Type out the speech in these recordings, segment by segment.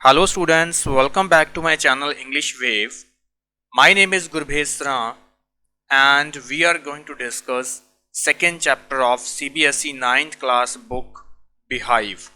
Hello students, welcome back to my channel English Wave. My name is Gurbhesra and we are going to discuss second chapter of CBSE 9th class book Beehive.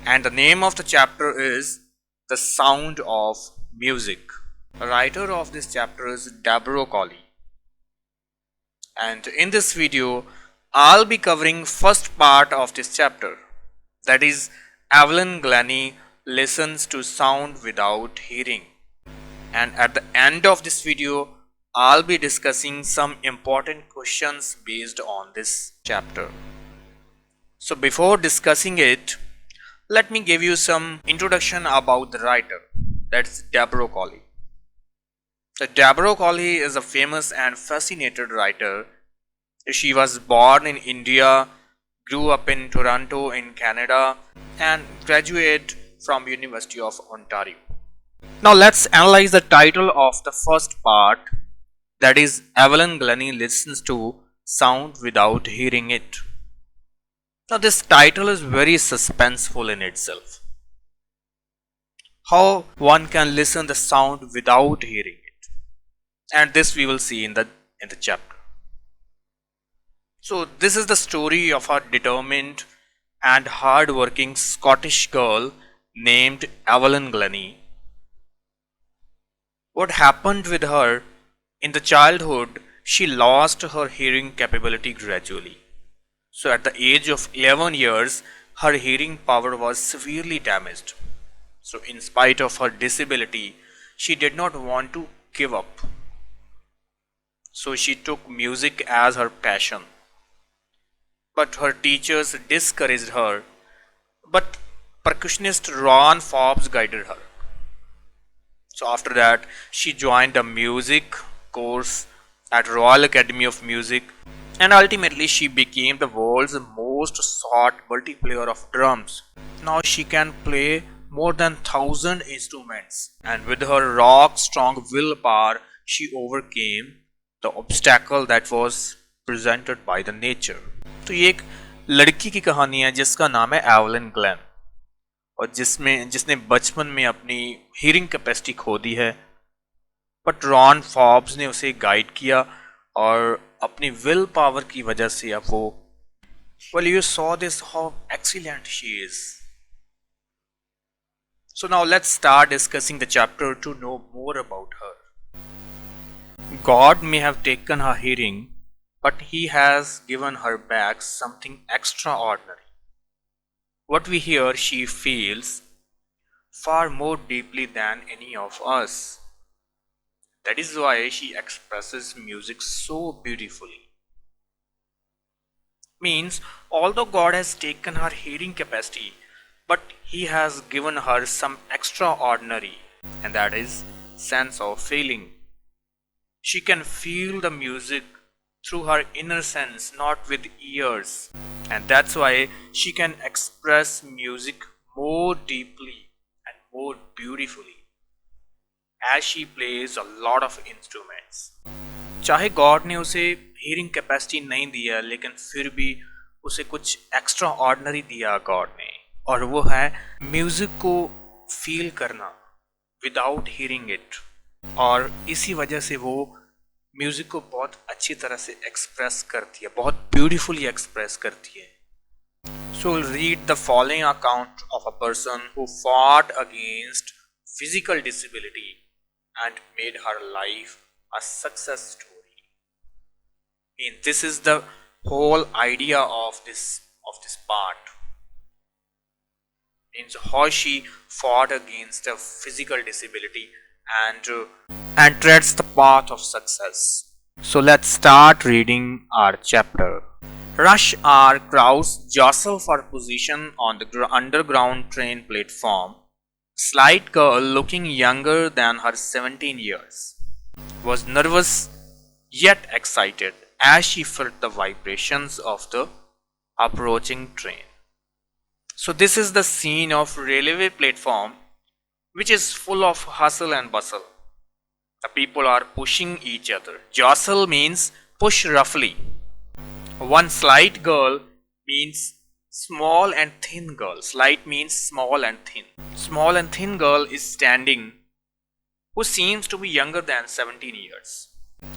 And the name of the chapter is The Sound of Music. The writer of this chapter is Deborah Colley. And in this video, I'll be covering first part of this chapter. That is Evelyn Glennie listens to sound without hearing. And at the end of this video, I'll be discussing some important questions based on this chapter. So before discussing it, let me give you some introduction about the writer. That's Deborah Colley. So Deborah Colley is a famous and fascinated writer. She was born in India, grew up in Toronto in Canada, and graduated from University of Ontario. Now let's analyze the title of the first part, that is Evelyn Glennie listens to sound without hearing it. Now this title is very suspenseful in itself. How one can listen the sound without hearing it, and this we will see in the chapter. So this is the story of a determined and hard-working Scottish girl named Evelyn Glennie. What happened with her? In the childhood, she lost her hearing capability gradually. So at the age of 11 years, her hearing power was severely damaged. So in spite of her disability, she did not want to give up. So she took music as her passion. But her teachers discouraged her. But percussionist Ron Forbes guided her. So after that, she joined a music course at Royal Academy of Music, and ultimately she became the world's most sought multiplayer of drums. Now she can play more than 1,000 instruments, and with her rock strong willpower, she overcame the obstacle that was presented by the nature. तो ये एक लड़की की कहानी है जिसका नाम है एवलिन ग्लेन, और जिसने बचपन में अपनी हीरिंग कैपेसिटी खो दी है, बट रॉन फॉर्ब्स ने उसे गाइड किया और अपनी विल पावर की वजह से अब वो well you saw this how excellent she is. So now let's start discussing the chapter to know more about her. God may have taken her hearing, but he has given her back something extraordinary. What we hear, she feels far more deeply than any of us. That is why she expresses music so beautifully. Means, although God has taken her hearing capacity, but he has given her some extraordinary, and that is sense of feeling. She can feel the music through her inner sense, not with ears. And that's why she can express music more deeply and more beautifully as she plays a lot of instruments. चाहे God ने उसे hearing capacity नहीं दिया, लेकिन फिर भी उसे कुछ एक्स्ट्रा ऑर्डिनरी दिया गॉड ने, और वो है म्यूजिक को फील करना विदाउट हीरिंग इट, और इसी वजह से वो म्यूजिक को बहुत अच्छी तरह से एक्सप्रेस करती है, बहुत ब्यूटीफुली एक्सप्रेस करती है. So we'll read the following account of a person who fought against physical disability and made her life a success story. And this is the whole idea of this part. Means how she fought against a physical disability and treads the path of success. So let's start reading our chapter. Rush hour crowds jostle for position on the underground train platform. Slight girl looking younger than her 17 years was nervous yet excited as she felt the vibrations of the approaching train. So this is the scene of railway platform, which is full of hustle and bustle. The people are pushing each other. Jostle means push roughly. One slight girl means small and thin girl. Slight means small and thin. Small and thin girl is standing who seems to be younger than 17 years.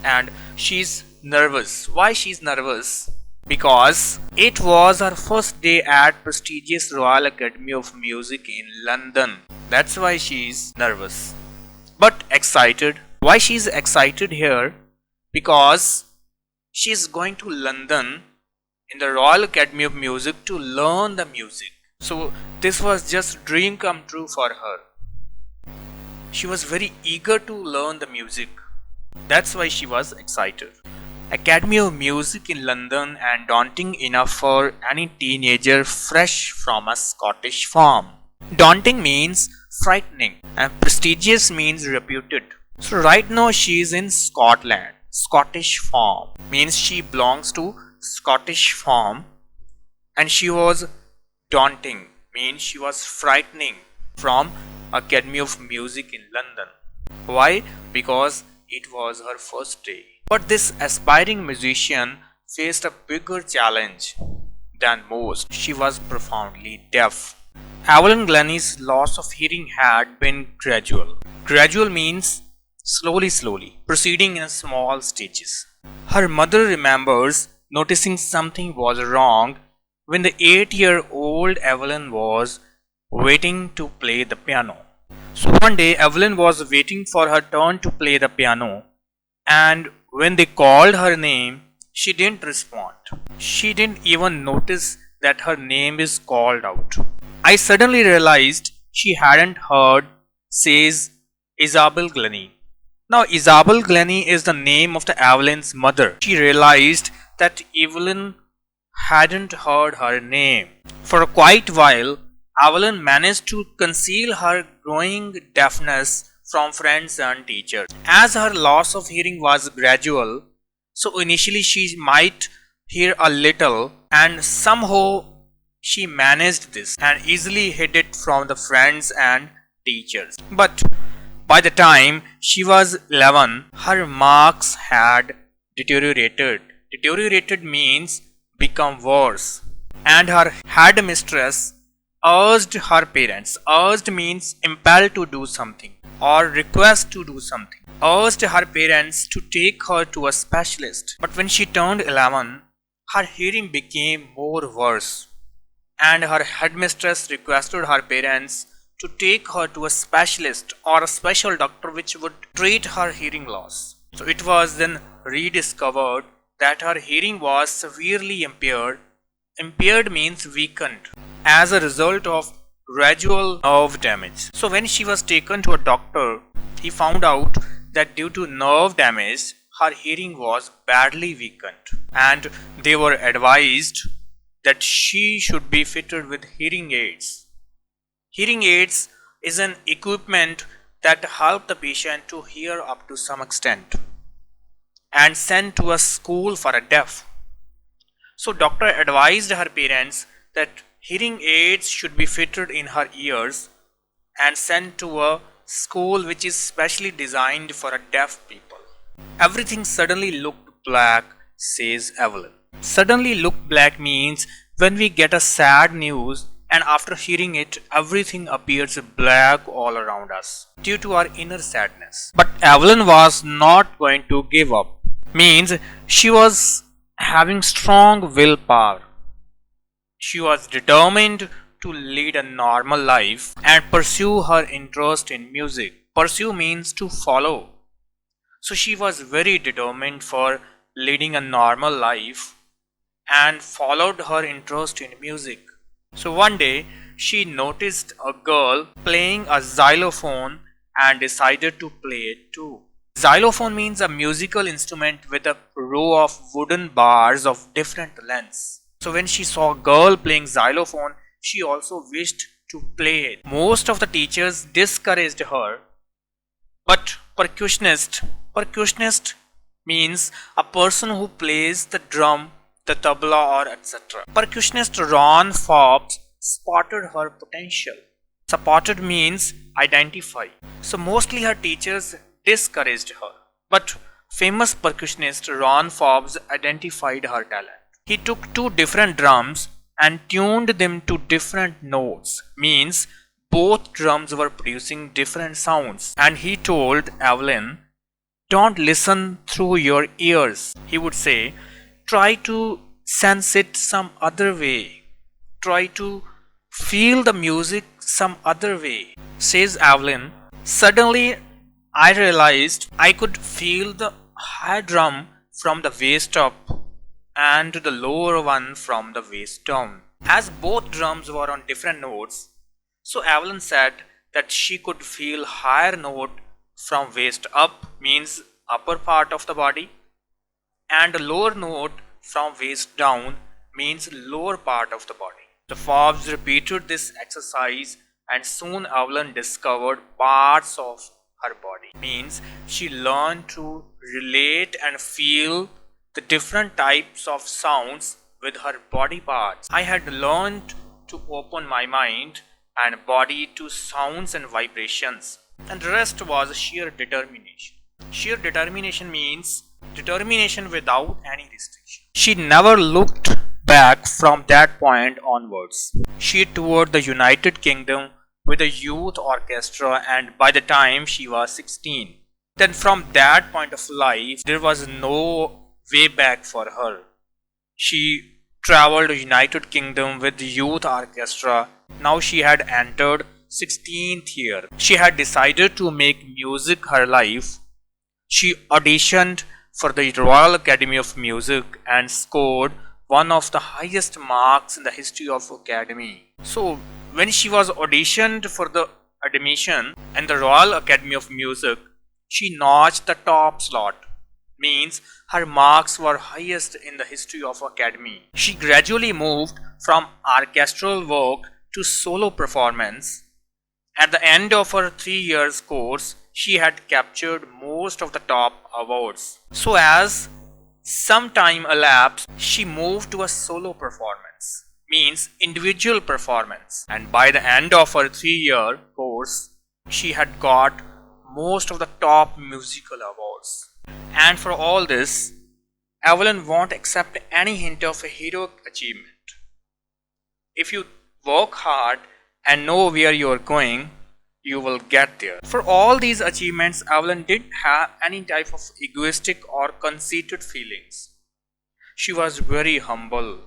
And she's nervous. Why she's nervous? Because it was her first day at prestigious Royal Academy of Music in London. That's why she's nervous. But excited. Why she's excited here? Because she's going to London in the Royal Academy of Music to learn the music. So this was just dream come true for her. She was very eager to learn the music. That's why she was excited. Academy of Music in London, and daunting enough for any teenager fresh from a Scottish farm. Daunting means frightening and prestigious means reputed. So right now she is in Scotland. Scottish farm means she belongs to Scottish farm, and she was daunting means she was frightening from Academy of Music in London. Why? Because it was her first day. But this aspiring musician faced a bigger challenge than most. She was profoundly deaf. Evelyn Glennie's loss of hearing had been gradual. Gradual means slowly, proceeding in small stages. Her mother remembers noticing something was wrong when the 8-year-old Evelyn was waiting to play the piano. So one day Evelyn was waiting for her turn to play the piano, and when they called her name, she didn't respond. She didn't even notice that her name is called out. I suddenly realized she hadn't heard, says Isabel Glennie. Now Isabel Glennie is the name of the Evelyn's mother. She realized that Evelyn hadn't heard her name. For quite a while, Evelyn managed to conceal her growing deafness from friends and teachers. As her loss of hearing was gradual, so initially she might hear a little, and somehow she managed this and easily hid it from the friends and teachers. But by the time she was 11, her marks had deteriorated. Deteriorated means become worse. And her headmistress urged her parents. Urged means impelled to do something or request to do something. Urged her parents to take her to a specialist. But when she turned 11, her hearing became more worse, and her headmistress requested her parents to take her to a specialist or a special doctor which would treat her hearing loss. So it was then rediscovered that her hearing was severely impaired. Impaired means weakened as a result of gradual nerve damage. So when she was taken to a doctor, he found out that due to nerve damage, her hearing was badly weakened, and they were advised that she should be fitted with hearing aids. Hearing aids is an equipment that help the patient to hear up to some extent, and sent to a school for a deaf. So doctor advised her parents that hearing aids should be fitted in her ears and sent to a school which is specially designed for a deaf people. Everything suddenly looked black, says Evelyn. Suddenly look black means when we get a sad news and after hearing it, everything appears black all around us due to our inner sadness. But Evelyn was not going to give up. Means she was having strong willpower. She was determined to lead a normal life and pursue her interest in music. Pursue means to follow. So she was very determined for leading a normal life and followed her interest in music. So one day she noticed a girl playing a xylophone and decided to play it too. Xylophone means a musical instrument with a row of wooden bars of different lengths. So when she saw a girl playing xylophone, she also wished to play it. Most of the teachers discouraged her, but percussionist means a person who plays the drum, the tabla or etc. Percussionist Ron Forbes spotted her potential. Spotted means identify. So mostly her teachers discouraged her, but famous percussionist Ron Forbes identified her talent. He took two different drums and tuned them to different notes. Means both drums were producing different sounds. And he told Evelyn, don't listen through your ears. He would say, try to sense it some other way. Try to feel the music some other way. Says Evelyn, suddenly I realized I could feel the high drum from the waist up and the lower one from the waist down. As both drums were on different notes, so Evelyn said that she could feel higher note from waist up, means upper part of the body, and lower note from waist down, means lower part of the body. The Forbes repeated this exercise and soon Evelyn discovered parts of her body. Means she learned to relate and feel the different types of sounds with her body parts. I had learned to open my mind and body to sounds and vibrations, and the rest was sheer determination. Sheer determination means determination without any restriction. She never looked back from that point onwards. She toured the United Kingdom with a youth orchestra, and by the time she was 16, then from that point of life there was no way back for her. She traveled to United Kingdom with the youth orchestra. Now she had entered 16th year. She had decided to make music her life. She auditioned for the Royal Academy of Music and scored one of the highest marks in the history of Academy. So when she was auditioned for the admission in the Royal Academy of Music, she notched the top slot. Means her marks were highest in the history of Academy. She gradually moved from orchestral work to solo performance. At the end of her 3 years course, she had captured most of the top awards. So as some time elapsed, she moved to a solo performance, means individual performance. And by the end of her 3-year course, she had got most of the top musical awards. And for all this, Evelyn won't accept any hint of a heroic achievement. If you work hard and know where you are going, you will get there. For all these achievements, Evelyn didn't have any type of egoistic or conceited feelings. She was very humble.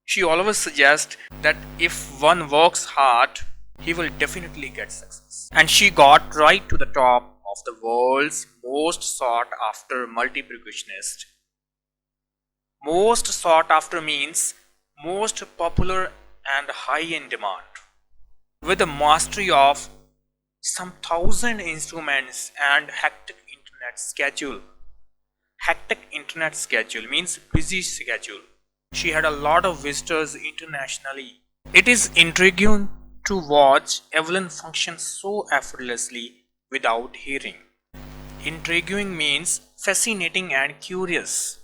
She always suggests that if one works hard, he will definitely get success. And she got right to the top of the world's most sought after multi-percussionist. Most sought after means most popular and high in demand. With the mastery of some 1,000 instruments and hectic internet schedule. Hectic internet schedule means busy schedule. She had a lot of visitors internationally. It is intriguing to watch Evelyn function so effortlessly without hearing. Intriguing means fascinating and curious.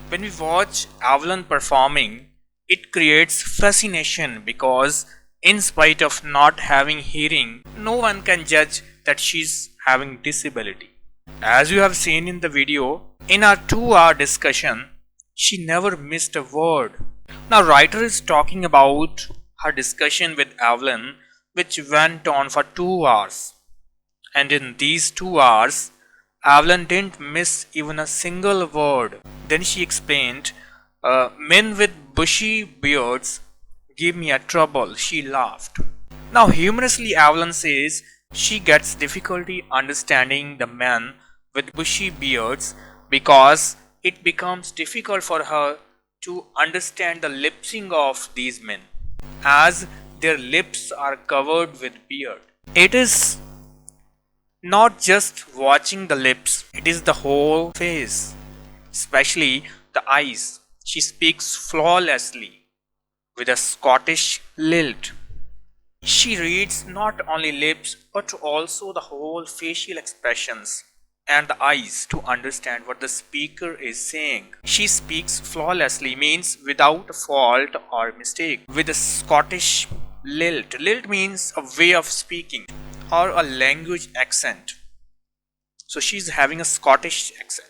When we watch Evelyn performing, it creates fascination because in spite of not having hearing, no one can judge that she's having disability. As you have seen in the video, in our 2-hour discussion, she never missed a word. Now writer is talking about her discussion with Evelyn, which went on for 2 hours. And in these 2 hours, Evelyn didn't miss even a single word. Then she explained, men with bushy beards give me a trouble. She laughed. Now humorously, Evelyn says she gets difficulty understanding the men with bushy beards because it becomes difficult for her to understand the lip sync of these men as their lips are covered with beard. It is not just watching the lips, it is the whole face, especially the eyes. She speaks flawlessly with a Scottish lilt. She reads not only lips but also the whole facial expressions and the eyes to understand what the speaker is saying. She speaks flawlessly means without fault or mistake with a Scottish lilt. Lilt means a way of speaking or a language accent. So she's having a Scottish accent.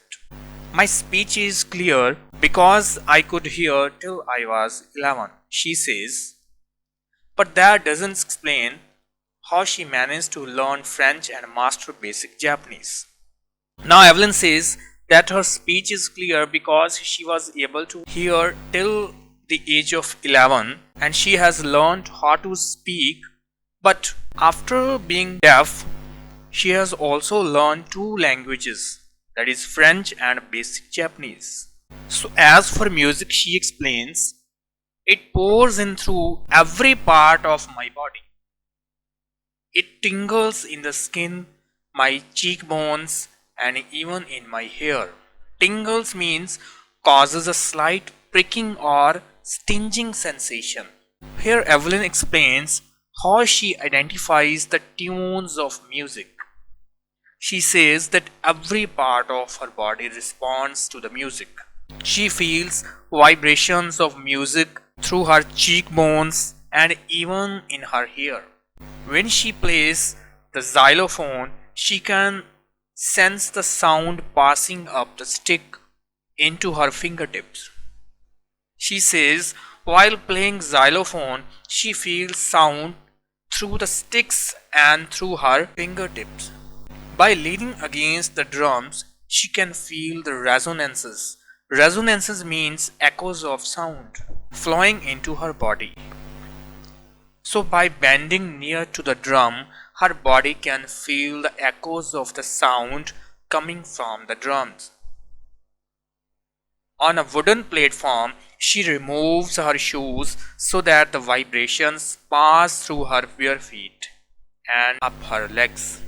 My speech is clear because I could hear till I was 11. she says, but that doesn't explain how she managed to learn French and master basic Japanese. Now, Evelyn says that her speech is clear because she was able to hear till the age of 11 and she has learned how to speak, but after being deaf, she has also learned two languages, that is French and basic Japanese. So, as for music, she explains, it pours in through every part of my body. It tingles in the skin, my cheekbones, and even in my hair. Tingles means causes a slight pricking or stinging sensation. Here Evelyn explains how she identifies the tunes of music. She says that every part of her body responds to the music. She feels vibrations of music through her cheekbones and even in her hair. When she plays the xylophone, she can sense the sound passing up the stick into her fingertips. She says while playing xylophone, she feels sound through the sticks and through her fingertips. By leaning against the drums, she can feel the resonances. Resonances means echoes of sound flowing into her body. So by bending near to the drum, her body can feel the echoes of the sound coming from the drums. On a wooden platform, she removes her shoes so that the vibrations pass through her bare feet and up her legs.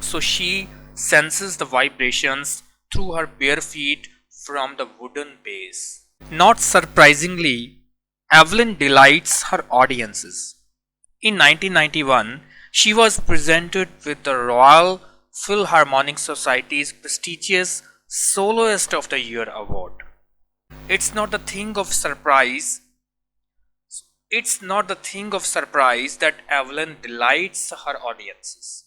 So she senses the vibrations through her bare feet from the wooden base. Not surprisingly, Evelyn delights her audiences. In 1991, she was presented with the Royal Philharmonic Society's prestigious Soloist of the Year award. It's not the thing of surprise. It's not the thing of surprise that Evelyn delights her audiences.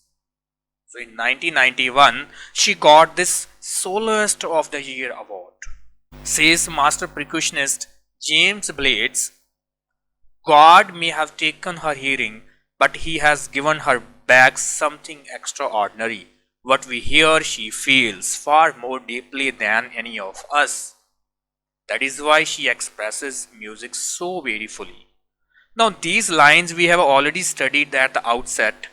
So in 1991, she got this Soloist of the Year award. Says master percussionist James Blades, God may have taken her hearing, but he has given her back something extraordinary. What we hear, she feels far more deeply than any of us. That is why she expresses music so beautifully. Now, these lines we have already studied at the outset.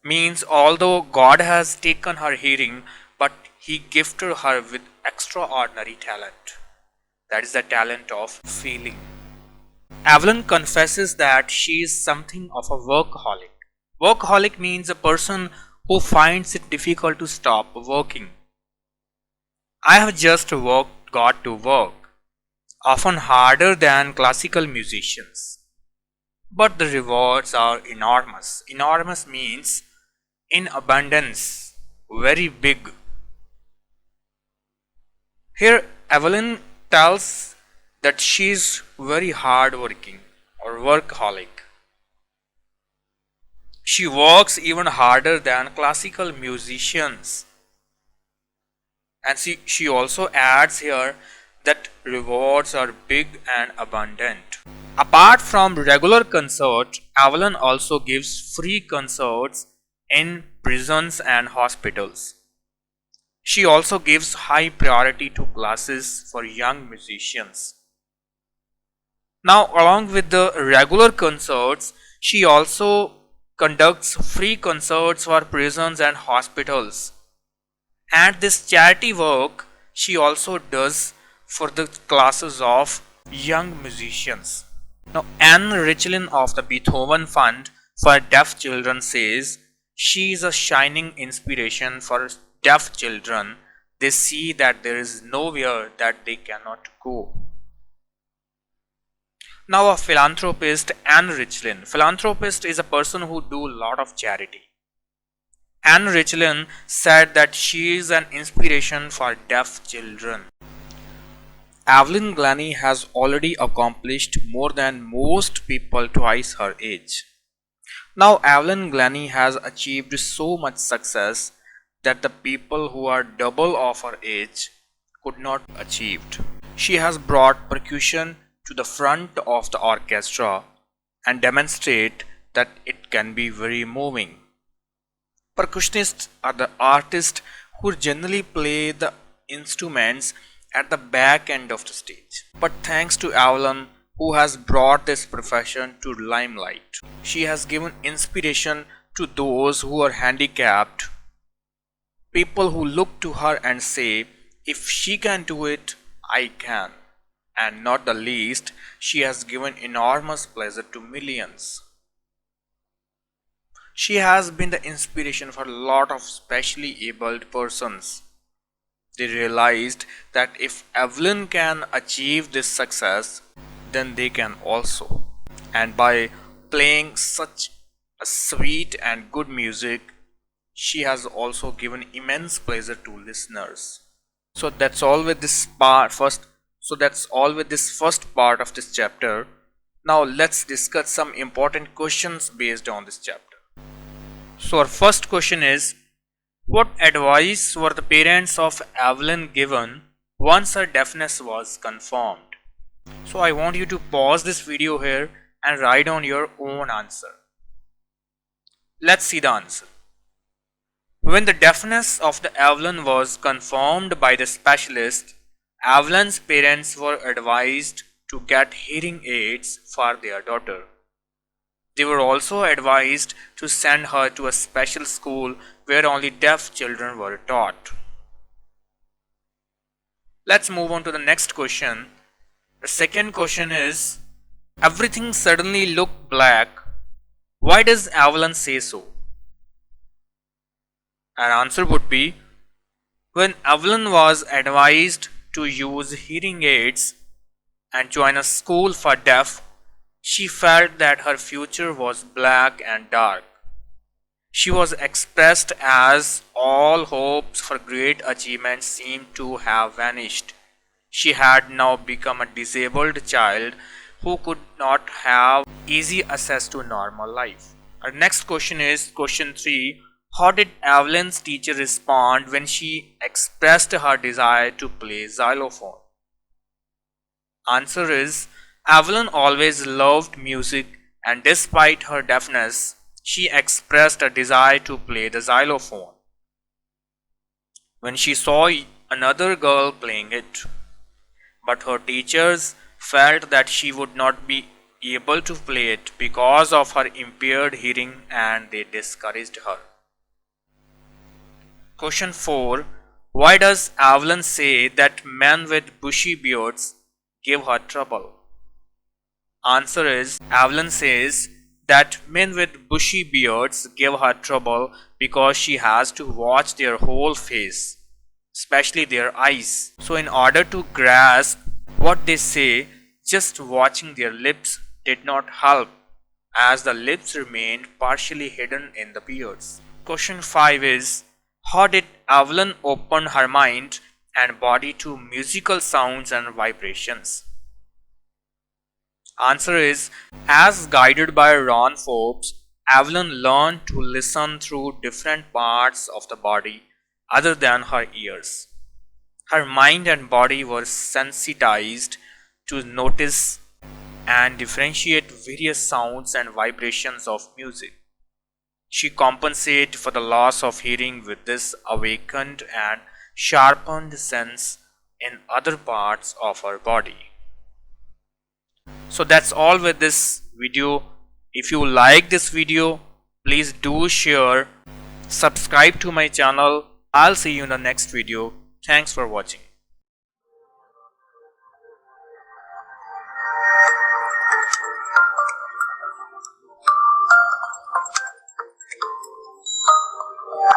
Means although God has taken her hearing, but he gifted her with extraordinary talent. That is the talent of feeling. Evelyn confesses that she is something of a workaholic. Workaholic means a person who finds it difficult to stop working. I have just got to work, often harder than classical musicians. But the rewards are enormous. Enormous means in abundance, very big. Here Evelyn tells that she is very hardworking or workaholic. She works even harder than classical musicians. And she also adds here that rewards are big and abundant. Apart from regular concerts, Evelyn also gives free concerts in prisons and hospitals. She also gives high priority to classes for young musicians. Now, along with the regular concerts, she also conducts free concerts for prisons and hospitals. And this charity work she also does for the classes of young musicians. Now, Anne Richlin of the Beethoven Fund for Deaf Children says she is a shining inspiration for deaf children. They see that there is nowhere that they cannot go. Now, a philanthropist, Anne Richlin. Philanthropist is a person who do a lot of charity. Anne Richlin said that she is an inspiration for deaf children. Evelyn Glennie has already accomplished more than most people twice her age. Now, Evelyn Glennie has achieved so much success that the people who are double of her age could not achieve. She has brought percussion to the front of the orchestra and demonstrate that it can be very moving. Percussionists are the artists who generally play the instruments at the back end of the stage. But thanks to Evelyn, who has brought this profession to limelight, she has given inspiration to those who are handicapped, people who look to her and say, if she can do it, I can. And not the least, she has given enormous pleasure to millions. She has been the inspiration for a lot of specially abled persons. They realized that if Evelyn can achieve this success, then they can also. And by playing such a sweet and good music, she has also given immense pleasure to listeners. So that's all with this first part of this chapter. Now let's discuss some important questions based on this chapter. So our first question is, what advice were the parents of Evelyn given once her deafness was confirmed? So I want you to pause this video here and write down your own answer. Let's see the answer. When the deafness of the Evelyn was confirmed by the specialist, Evelyn's parents were advised to get hearing aids for their daughter. They were also advised to send her to a special school where only deaf children were taught. Let's move on to the next question. The second question is, everything suddenly looked black. Why does Evelyn say so? Our answer would be, when Evelyn was advised to use hearing aids and join a school for deaf, she felt that her future was black and dark. She was expressed as all hopes for great achievements seemed to have vanished. She had now become a disabled child who could not have easy access to normal life. Our next question is question 3. How did Evelyn's teacher respond when she expressed her desire to play xylophone? Answer is, Evelyn always loved music, and despite her deafness, she expressed a desire to play the xylophone when she saw another girl playing it. But her teachers felt that she would not be able to play it because of her impaired hearing, and they discouraged her. Question 4. Why does Evelyn say that men with bushy beards give her trouble? Answer is, Evelyn says that men with bushy beards give her trouble because she has to watch their whole face, especially their eyes. So in order to grasp what they say, just watching their lips did not help, as the lips remained partially hidden in the beards. Question 5 is, how did Evelyn open her mind and body to musical sounds and vibrations? Answer is, as guided by Ron Forbes, Evelyn learned to listen through different parts of the body other than her ears. Her mind and body were sensitized to notice and differentiate various sounds and vibrations of music. She compensated for the loss of hearing with this awakened and sharpened sense in other parts of her body. So that's all with this video. If you like this video, please do share, subscribe to my channel. I'll see you in the next video. Thanks for watching.